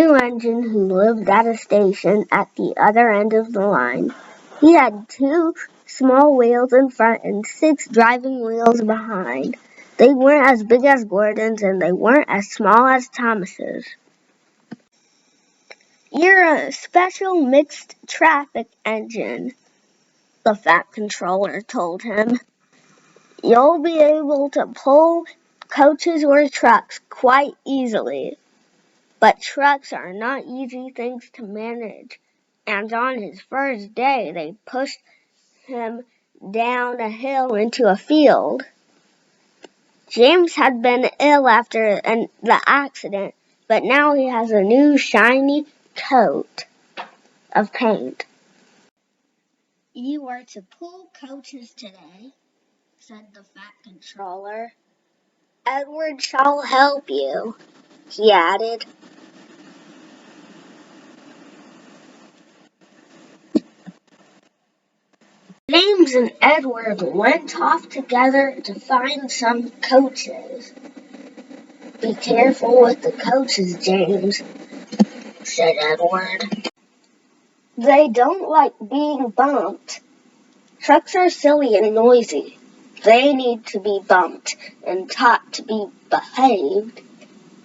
new engine who lived at a station at the other end of the line. He had 2 small wheels in front and 6 driving wheels behind. They weren't as big as Gordon's and they weren't as small as Thomas's. "You're a special mixed traffic engine," the Fat Controller told him. "You'll be able to pull coaches or trucks quite easily. But trucks are not easy things to manage, and on his first day they pushed him down a hill into a field." James had been ill after the accident, but now he has a new shiny coat of paint. "You are to pull coaches today," said the Fat Controller. "Edward shall help you," he added. James and Edward went off together to find some coaches. "Be careful with the coaches, James," said Edward. "They don't like being bumped. Trucks are silly and noisy. They need to be bumped and taught to be behaved.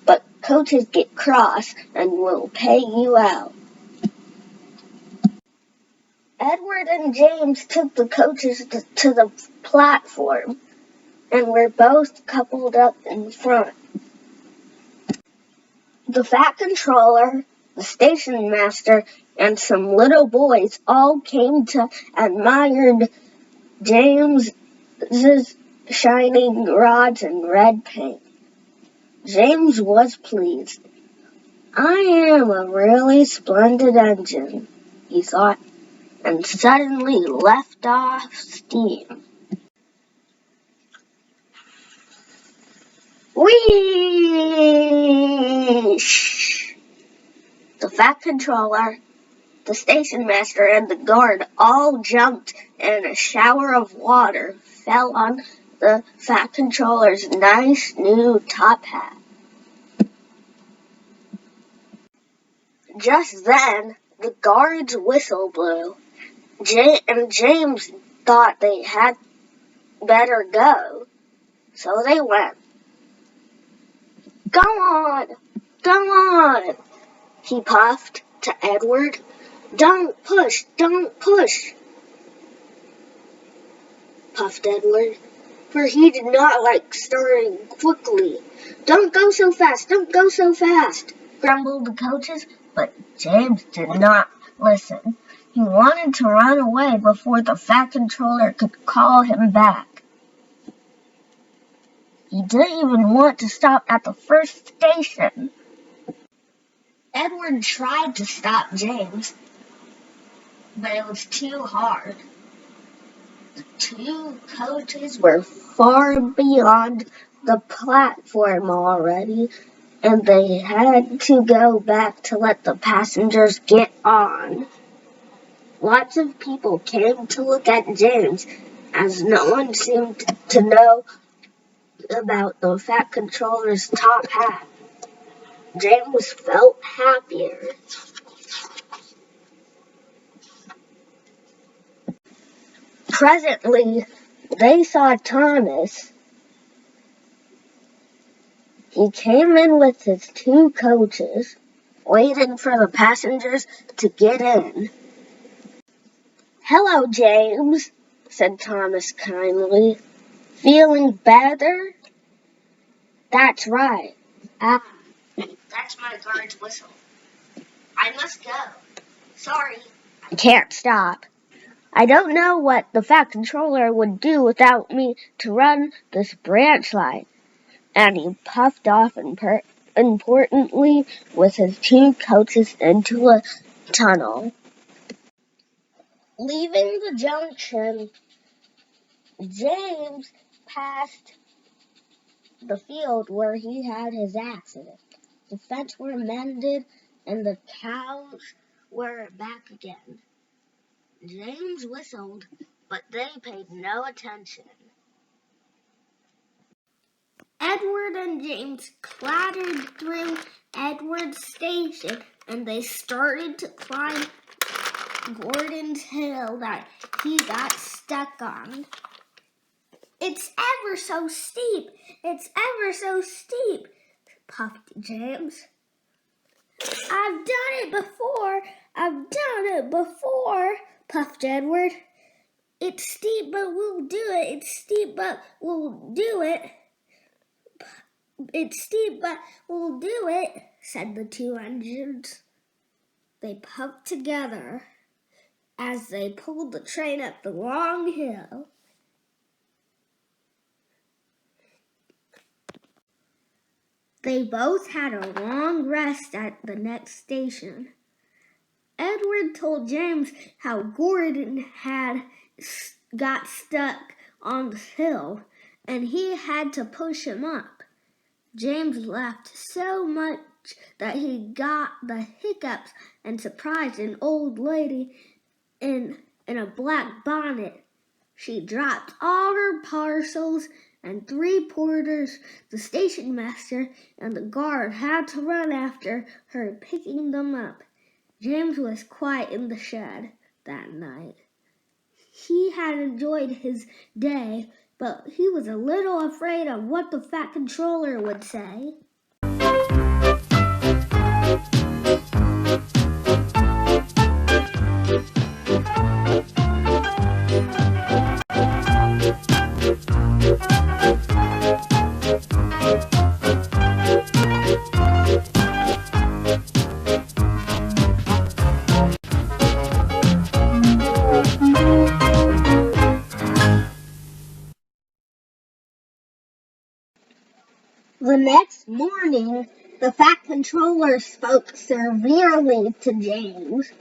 But coaches get cross and will pay you out." Edward and James took the coaches to the platform and were both coupled up in front. The Fat Controller, the station master, and some little boys all came to admire James's shining rods and red paint. James was pleased. "I am a really splendid engine," he thought, and suddenly left off steam. Whee! The Fat Controller, the station master, and the guard all jumped, and a shower of water fell on the Fat Controller's nice new top hat. Just then, the guard's whistle blew, and James thought they had better go, so they went. "Go on, go on," he puffed to Edward. Don't push, puffed Edward, for he did not like starting quickly. Don't go so fast, grumbled the coaches, but James did not listen. He wanted to run away before the Fat Controller could call him back. He didn't even want to stop at the first station. Edward tried to stop James, but it was too hard. The 2 coaches were far beyond the platform already, and they had to go back to let the passengers get on. Lots of people came to look at James, as no one seemed to know about the Fat Controller's top hat. James felt happier. Presently, they saw Thomas. He came in with his 2 coaches, waiting for the passengers to get in. "Hello, James," said Thomas kindly. "Feeling better?" "That's right. That's my guard's whistle. I must go. Sorry, I can't stop. I don't know what the Fat Controller would do without me to run this branch line." And he puffed off importantly with his 2 coaches into a tunnel. Leaving the junction, James passed the field where he had his accident. The fence were mended and the cows were back again. James whistled, but they paid no attention. Edward and James clattered through Edward's station, and they started to climb Gordon's hill that he got stuck on. "It's ever so steep! It's ever so steep!" puffed James. "I've done it before! I've done it before!" puffed Edward. "It's steep, but we'll do it! It's steep, but we'll do it! It's steep, but we'll do it!" said the two engines. They puffed together as they pulled the train up the long hill. They both had a long rest at the next station. Edward told James how Gordon had got stuck on the hill, and he had to push him up. James laughed so much that he got the hiccups and surprised an old lady in a black bonnet. She dropped all her parcels, and 3 porters, the station master, and the guard had to run after her, picking them up. James was quiet in the shed that night. He had enjoyed his day, but he was a little afraid of what the Fat Controller would say. The next morning, the Fat Controller spoke severely to James.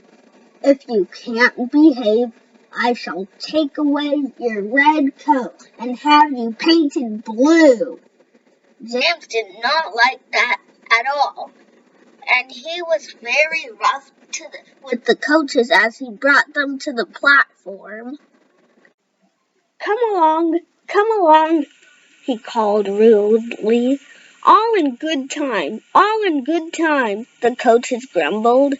"If you can't behave, I shall take away your red coat and have you painted blue." James did not like that at all, and he was very rough with the coaches as he brought them to the platform. Come along, he called rudely. "All in good time, all in good time," the coaches grumbled.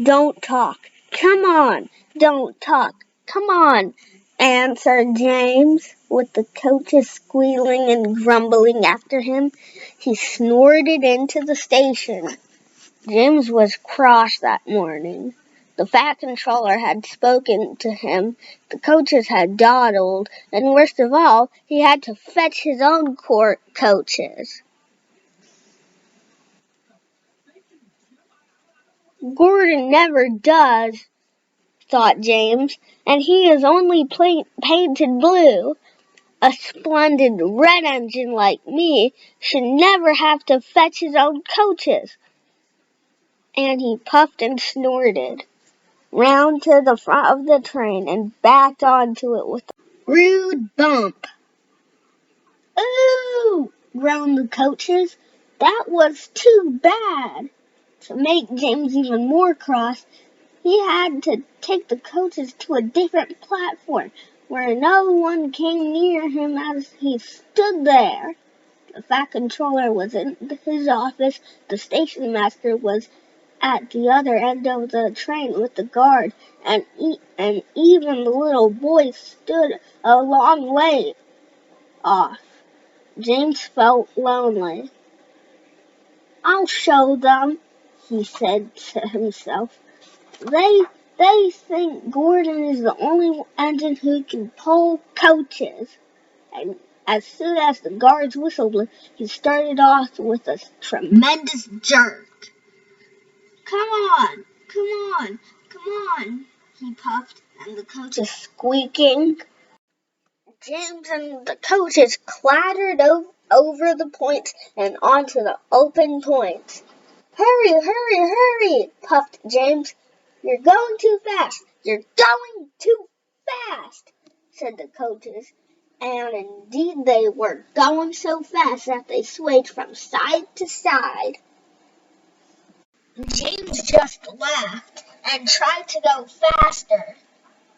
"Don't talk. Come on, don't talk. Come on," answered James, with the coaches squealing and grumbling after him. He snorted into the station. James was cross that morning. The Fat Controller had spoken to him, the coaches had dawdled, and worst of all, he had to fetch his own coaches. "Gordon never does," thought James, "and he is only painted blue. A splendid red engine like me should never have to fetch his own coaches." And he puffed and snorted round to the front of the train and backed onto it with a rude bump. "Ooh!" groaned the coaches. "That was too bad." To make James even more cross, he had to take the coaches to a different platform where no one came near him as he stood there. The Fat Controller was in his office. The station master was at the other end of the train with the guard, and even the little boy stood a long way off. James felt lonely. "I'll show them," he said to himself. They think Gordon is the only engine who can pull coaches." And as soon as the guards whistled, he started off with a tremendous jerk. Come on, he puffed, and the coaches squeaking. James and the coaches clattered over the points and onto the open points. Hurry, puffed James. "You're going too fast, said the coaches. And indeed they were going so fast that they swayed from side to side. James just laughed and tried to go faster,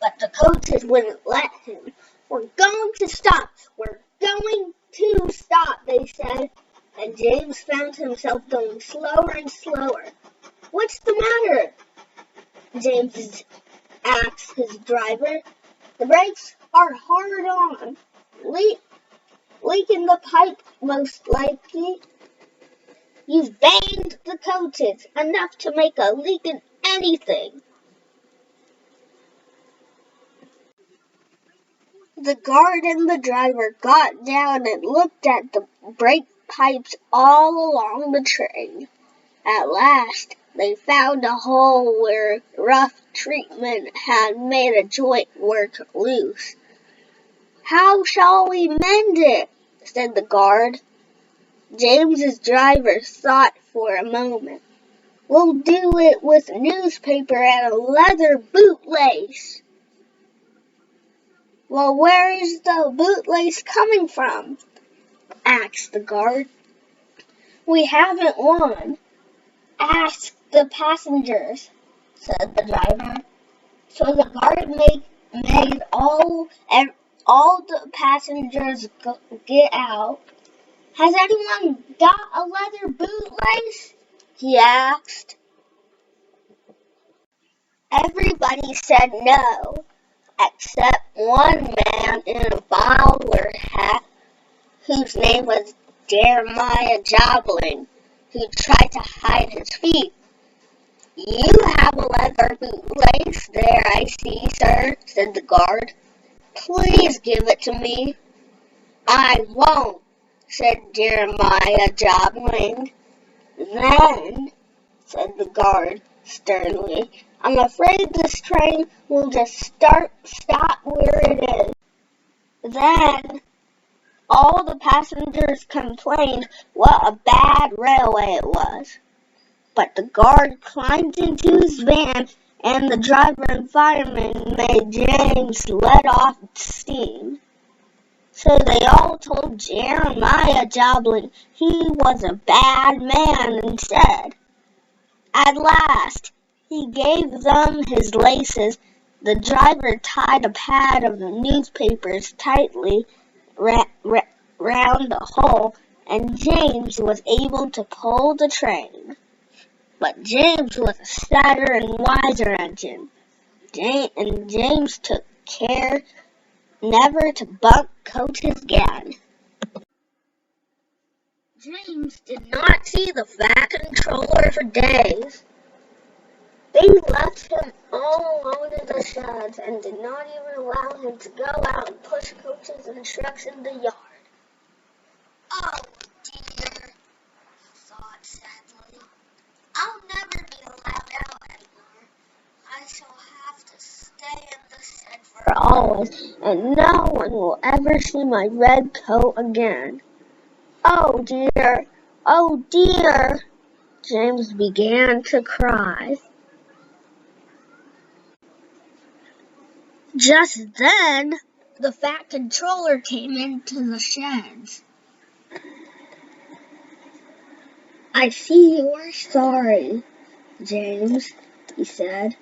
but the coaches wouldn't let him. "We're going to stop. We're going too, stop, they said, and James found himself going slower and slower. What's the matter? James asked his driver. The brakes are hard on. Leak in the pipe, most likely. You've banged the coaches enough to make a leak in anything. The guard and the driver got down and looked at the brake pipes all along the train. At last, they found a hole where rough treatment had made a joint work loose. How shall we mend it? Said the guard. James's driver thought for a moment. We'll do it with newspaper and a leather bootlace. Well, where is the bootlace coming from? Asked the guard. We haven't one. Ask the passengers, said the driver. So the guard made all the passengers get out. Has anyone got a leather bootlace? He asked. Everybody said no, except one man in a bowler hat, whose name was Jeremiah Jobling, who tried to hide his feet. You have a leather bootlace there, I see, sir, said the guard. Please give it to me. I won't, said Jeremiah Jobling. Then, said the guard sternly, I'm afraid this train will just stop where it is. Then, all the passengers complained what a bad railway it was. But the guard climbed into his van, and the driver and fireman made James let off steam. So they all told Jeremiah Jobling he was a bad man instead. At last, he gave them his laces. The driver tied a pad of newspapers tightly round the hole, and James was able to pull the train. But James was a sadder and wiser engine, and James took care never to bump coaches again. James did not see the Fat Controller for days. They left him all alone in the sheds and did not even allow him to go out and push coaches and trucks in the yard. Oh dear, he thought sadly. I'll never be allowed out anymore. I shall have to stay in the shed for always, and no one will ever see my red coat again. Oh dear, oh dear, James began to cry. Just then, the Fat Controller came into the sheds. I see you're sorry, James, he said.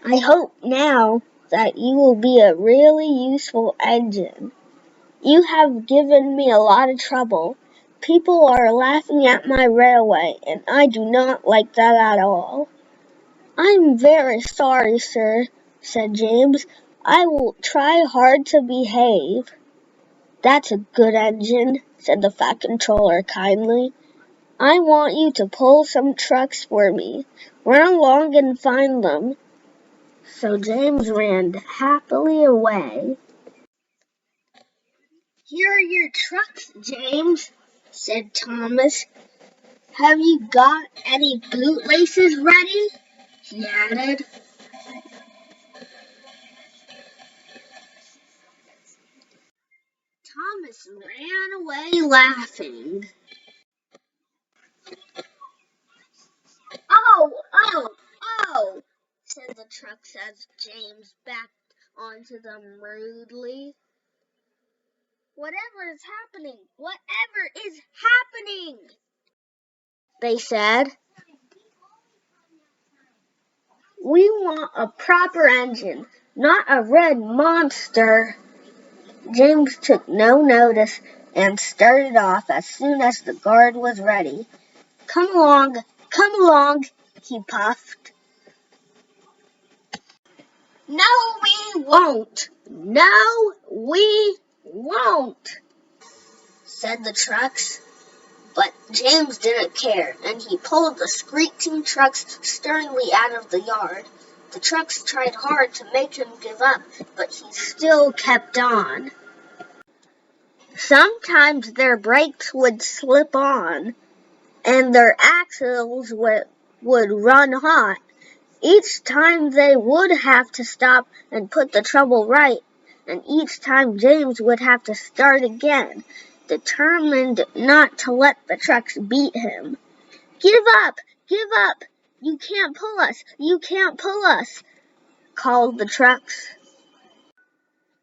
I hope now that you will be a really useful engine. You have given me a lot of trouble. People are laughing at my railway, and I do not like that at all. I'm very sorry, sir, said James. I will try hard to behave. That's a good engine, said the Fat Controller kindly. I want you to pull some trucks for me. Run along and find them. So James ran happily away. Here are your trucks, James, said Thomas. Have you got any bootlaces ready? He added. Thomas ran away laughing. Oh, said the trucks as James backed onto them rudely. Whatever is happening? Whatever is happening? They said. We want a proper engine, not a red monster. James took no notice. and started off as soon as the guard was ready. Come along, he puffed. No, we won't. No, we won't, said the trucks. But James didn't care, and he pulled the screeching trucks sternly out of the yard. The trucks tried hard to make him give up, but he still kept on. Sometimes their brakes would slip on, and their axles would run hot. Each time they would have to stop and put the trouble right, and each time James would have to start again, determined not to let the trucks beat him. Give up! Give up! You can't pull us! You can't pull us! Called the trucks.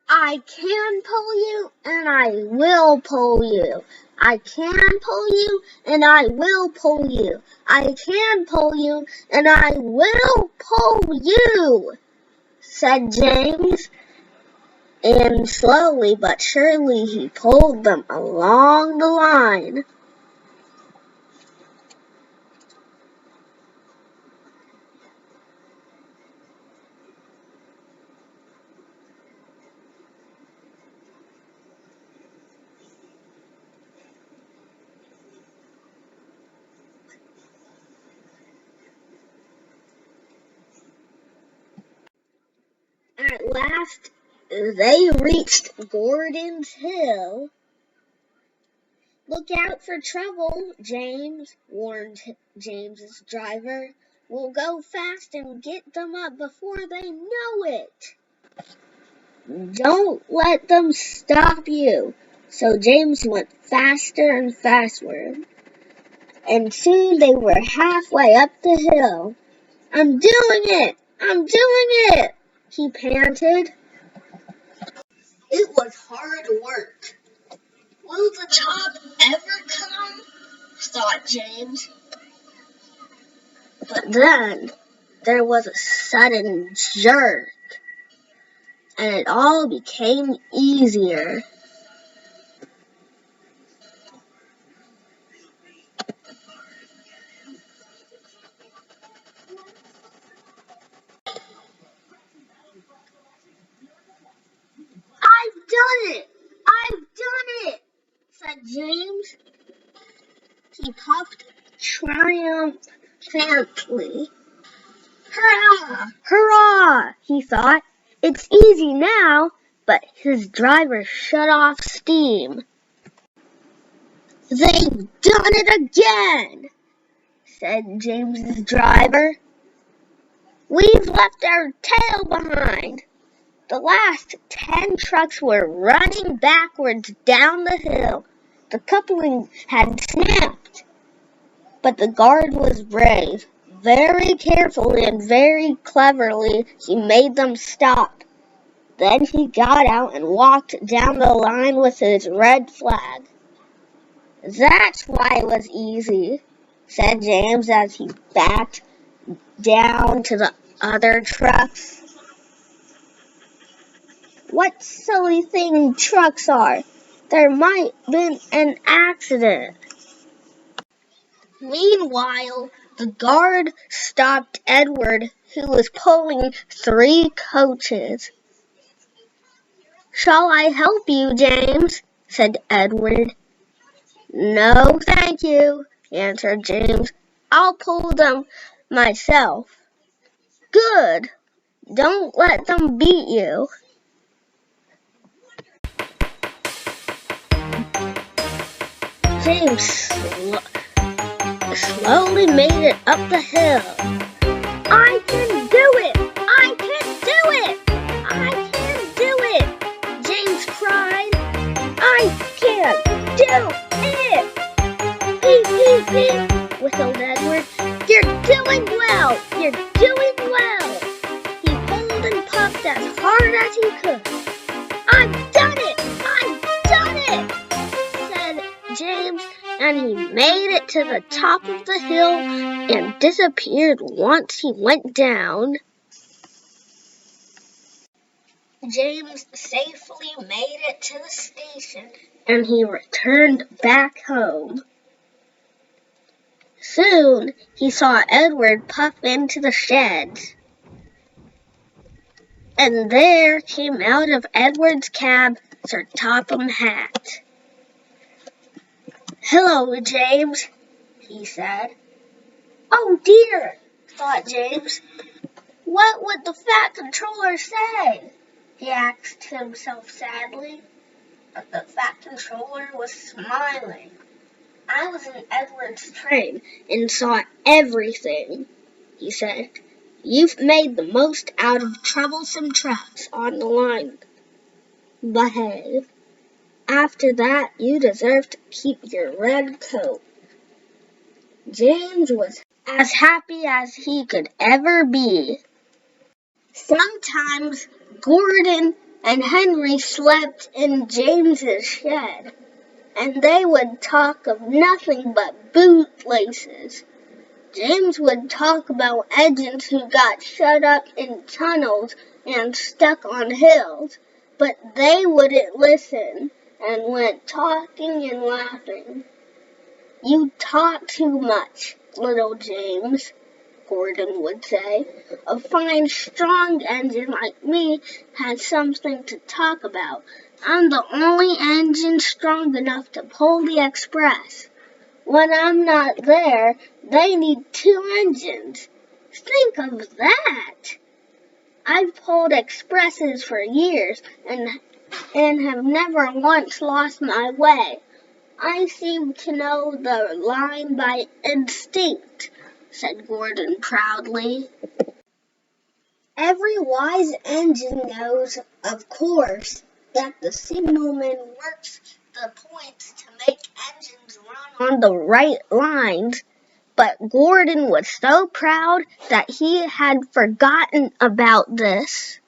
I can pull you, and I will pull you. I can pull you, and I will pull you. I can pull you, and I will pull you, said James. And slowly but surely he pulled them along the line. At last, they reached Gordon's Hill. Look out for trouble, James, warned James's driver. We'll go fast and get them up before they know it. Don't let them stop you. So James went faster and faster, and soon they were halfway up the hill. I'm doing it! I'm doing it! He panted. It was hard work. Will the top ever come? Thought James. But then there was a sudden jerk, and it all became easier. I've done it! I've done it! Said James. He puffed triumphantly. Hurrah! Hurrah! He thought. It's easy now, but his driver shut off steam. They've done it again, said James's driver. We've left our tail behind. The last 10 trucks were running backwards down the hill. The coupling had snapped, but the guard was brave. Very carefully and very cleverly, he made them stop. Then he got out and walked down the line with his red flag. That's why it was easy, said James as he backed down to the other trucks. What silly thing trucks are. There might have been an accident. Meanwhile, the guard stopped Edward, who was pulling 3 coaches. Shall I help you, James? Said Edward. No, thank you, answered James. I'll pull them myself. Good. Don't let them beat you. James slowly made it up the hill. I can do it! I can do it! I can do it! James cried. I can do it! Beep, beep, beep, whistled Edward. You're doing well! You're doing well! He pulled and puffed as hard as he could. I've done it! I've done it! Said James, and he made it to the top of the hill and disappeared once he went down. James safely made it to the station and he returned back home. Soon he saw Edward puff into the shed. And there came out of Edward's cab Sir Topham Hatt. "Hello, James," he said. "Oh dear," thought James. "What would the Fat Controller say?" he asked himself sadly. But the Fat Controller was smiling. "I was in Edward's train and saw everything," he said. "You've made the most out of troublesome traps on the line. Behave. After that, you deserve to keep your red coat." James was as happy as he could ever be. Sometimes Gordon and Henry slept in James's shed, and they would talk of nothing but bootlaces. James would talk about engines who got shut up in tunnels and stuck on hills, but they wouldn't listen and went talking and laughing. "You talk too much, little James," Gordon would say. "A fine, strong engine like me has something to talk about. I'm the only engine strong enough to pull the express. When I'm not there, they need 2 engines. Think of that! I've pulled expresses for years and have never once lost my way. I seem to know the line by instinct," said Gordon proudly. "Every wise engine knows, of course, that the signalman works the points to make engines run on the right lines," but Gordon was so proud that he had forgotten about this.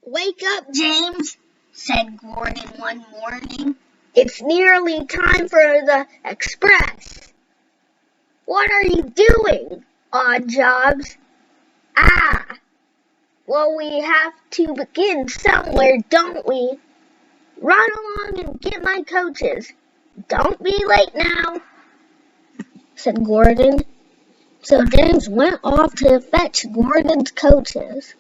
"Wake up, James," said Gordon one morning. "It's nearly time for the express." "What are you doing, Odd Jobs?" "Ah, well, we have to begin somewhere, don't we? Run along and get my coaches. Don't be late now," said Gordon. So James went off to fetch Gordon's coaches.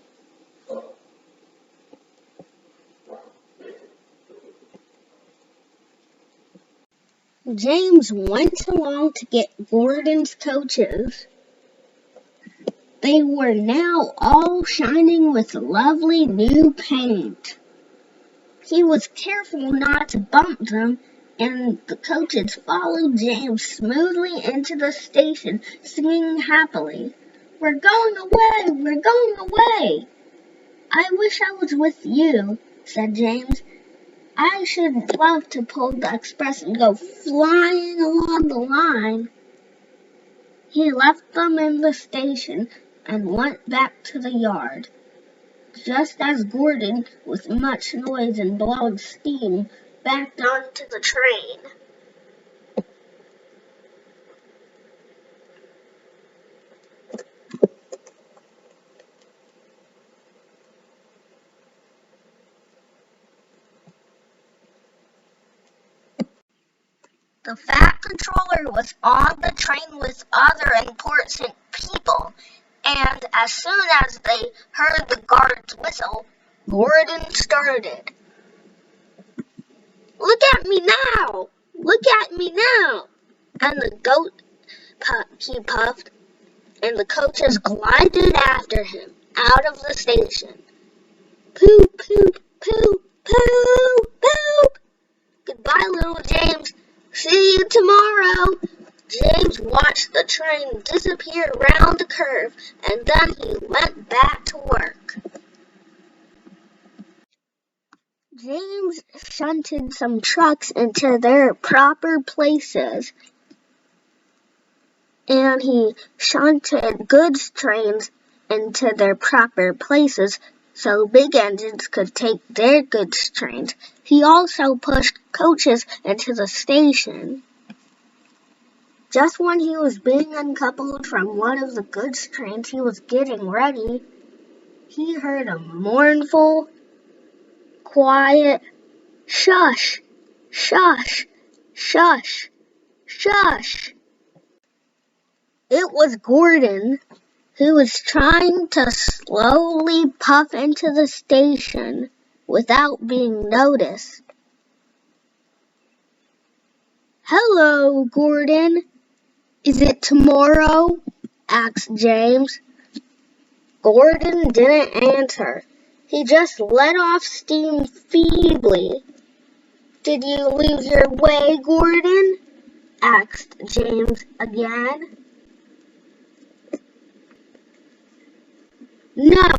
James went along to get Gordon's coaches. They were now all shining with lovely new paint. He was careful not to bump them, and the coaches followed James smoothly into the station, singing happily, "We're going away! We're going away!" "I wish I was with you," said James. "I should love to pull the express and go flying along the line." He left them in the station and went back to the yard. Just as Gordon, with much noise and blowing steam, backed onto the train. The Fat Controller was on the train with other important people, and as soon as they heard the guard's whistle, Gordon started. "Look at me now! Look at me now!" And the goat he puffed, and the coaches glided after him out of the station. "Poop, poop, poop, poop, poop! Goodbye, little James. See you tomorrow." James watched the train disappear round the curve, and then he went back to work. James shunted some trucks into their proper places, and he shunted goods trains into their proper places so big engines could take their goods trains. He also pushed coaches into the station. Just when he was being uncoupled from one of the goods trains he was getting ready, he heard a mournful quiet. Shush, shush, shush, shush. It was Gordon, who was trying to slowly puff into the station without being noticed. "Hello, Gordon. Is it tomorrow?" asked James. Gordon didn't answer. He just let off steam feebly. "Did you lose your way, Gordon?" asked James again. "No,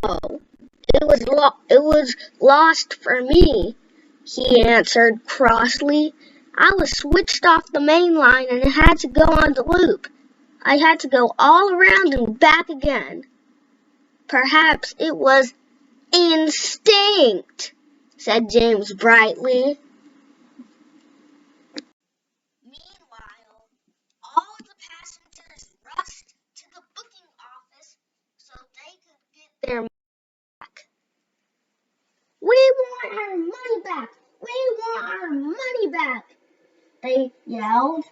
it was lost for me," he answered crossly. "I was switched off the main line and had to go on the loop. I had to go all around and back again." "Perhaps it was instinct," said James brightly. Meanwhile, all the passengers rushed to the booking office so they could get their money back. "We want our money back! We want our money back!" they yelled.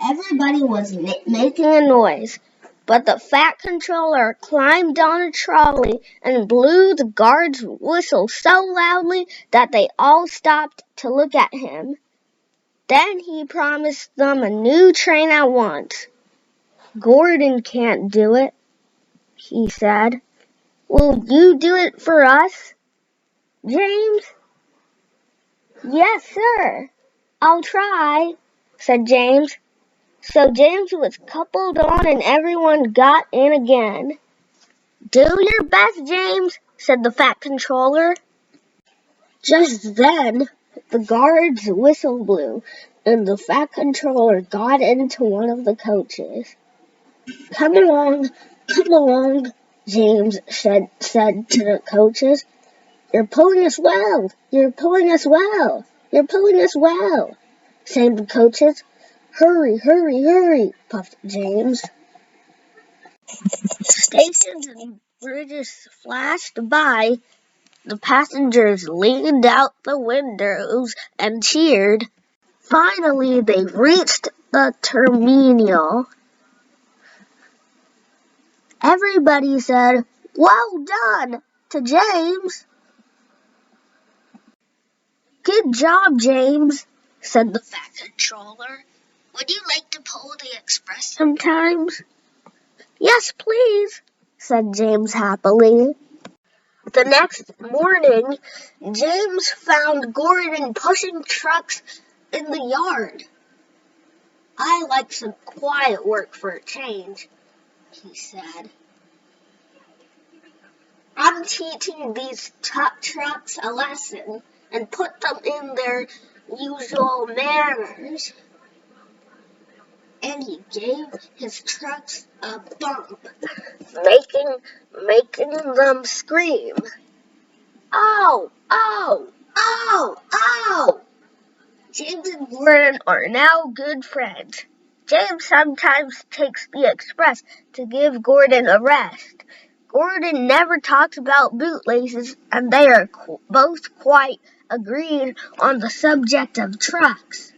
Everybody was making a noise, but the Fat Controller climbed on a trolley and blew the guard's whistle so loudly that they all stopped to look at him. Then he promised them a new train at once. "Gordon can't do it," he said. "Will you do it for us, James?" "Yes, sir. I'll try," said James. So James was coupled on and everyone got in again. "Do your best, James," said the Fat Controller. Just then, the guard's whistle blew, and the Fat Controller got into one of the coaches. Come along, James said to the coaches. You're pulling us well, you're pulling us well, you're pulling us well," sang the coaches. Hurry, hurry, hurry, puffed James. Stations and bridges flashed by. The passengers leaned out the windows and cheered. Finally, they reached the terminal. Everybody said, "Well done," to James. "Good job, James," said the Fat Controller. "Would you like to pull the express sometimes?" "Yes, please," said James happily. The next morning, James found Gordon pushing trucks in the yard. "I like some quiet work for a change," he said. "I'm teaching these trucks a lesson and put them in their usual manners." And he gave his trucks a bump, making them scream. "Oh, oh, oh, oh!" James and Gordon are now good friends. James sometimes takes the express to give Gordon a rest. Gordon never talks about bootlaces, and they are both quite agreed on the subject of trucks.